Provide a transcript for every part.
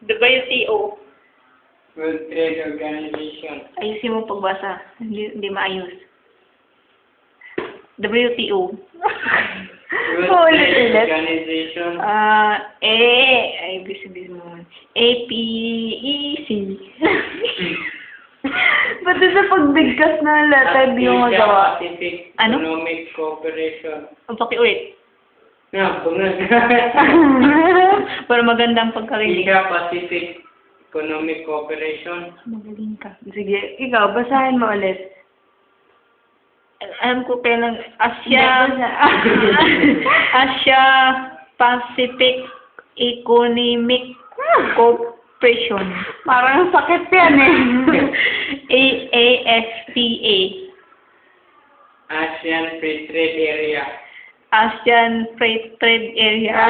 WTO. World Trade Organization. Ayusin mo pagbasa. Hindi maayos. WTO. World Trade Organization. Ay, busy mo. APEC. Pati sa pagbigkas na letter yung magawa. Pacific Ano? Economic Cooperation. Ang pakiulit. Para magandang pagkarinig. Asia Pacific Economic Cooperation. Magaling ka. Sige, ikaw, basahin mo ulit. Alam ko kailan Asia Pacific Economic Cooperation. Parang sakit yan eh. ASTA. ASEAN Free Trade Area. ASEAN Free Trade Area.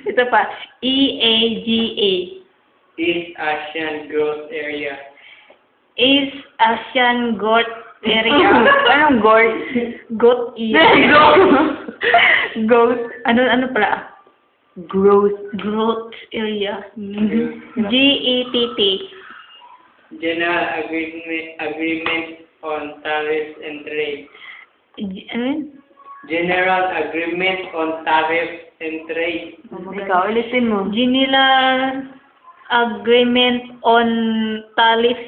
Ito pa. EAGA. East Asian Growth Area. East Asian Growth Area. Anong gourd? Goat Goat. Ano pala? Growth Area. GETT. General Agreement on Tariffs and Trade. Ano yun? General Agreement on Tariffs and Trade. Ikaw, ulitin mo. General Agreement on Tariff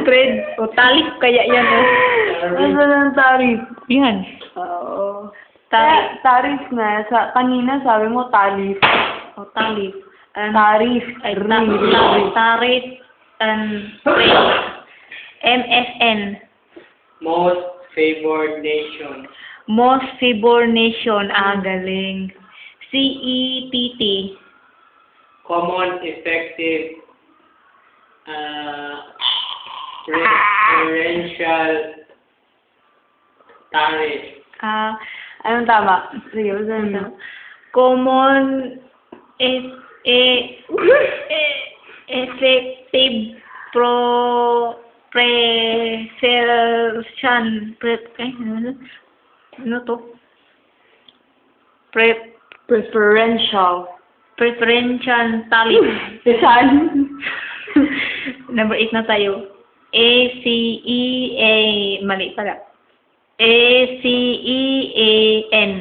Trade o talif kaya yan Ano ng tarif? yan Oo. Tarif. Tarif na. Kanina sabi mo tarif. o talif Tarif. ay tarif and trade MFN Most Favored Nation. Most Favored Nation galing CETT Common Effective Preferential Tariff. Anong tama? Sige, basahin mo. Common effective ano to? Preferential. Preferential tariff. Saan? Number 8 na tayo. Mali pala. ASEAN.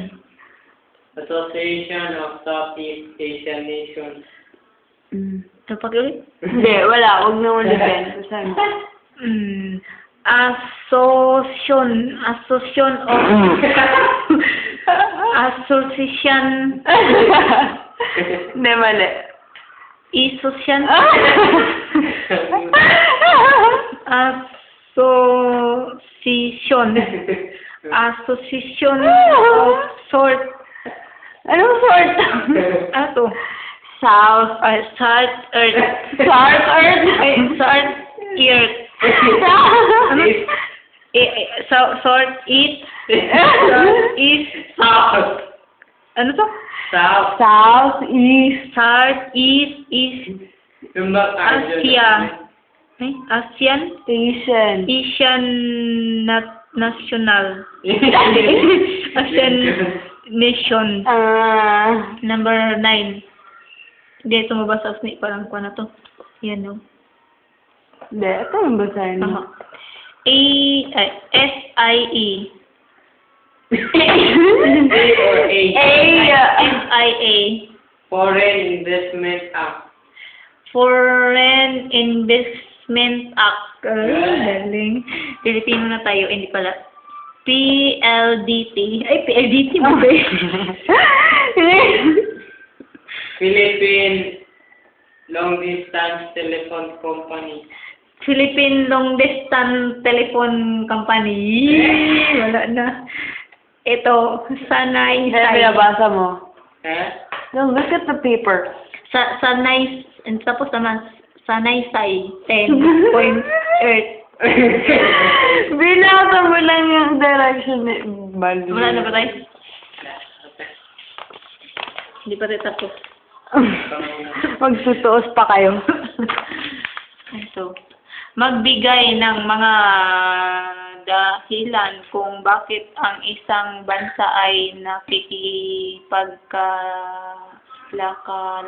Association of Southeast Asian Nations. Ito pakiulit. Hindi, wala. Huwag na ulitin. Basahin mo. Association of Association Hindi, mali. Association Association of Sort. Anong sort? Ano to? South. South Earth. South Earth. South Earth. South East. South East. South. Ano to? South. South East. South East East Yung not Asia. ASEAN. Asian National. Asian Nation. Number 9. Hindi, ito mabasa sa parang ko na to. Yan no. Hindi, ito yung basahin mo. SIE. SIA. Foreign Investment Act. Foreign Investment Act. Galing. Pilipino na tayo, hindi pala. PLDT. Ay, PLDT mo ba? Philippine Long Distance Telephone Company. Philippine Long Distance Telephone Company. Wala na. Ito, Sanay Hindi, binabasa mo. No, look at the paper. Sanay, and tapos naman, Sanay Sai 10.8. Binasa mo lang yung direction ni Bali. Wala na ba tayo? Hindi pa tayo tapos. Magtutuos pa kayo. Ito. Magbigay ng mga dahilan kung bakit ang isang bansa ay nakikipagkalakalan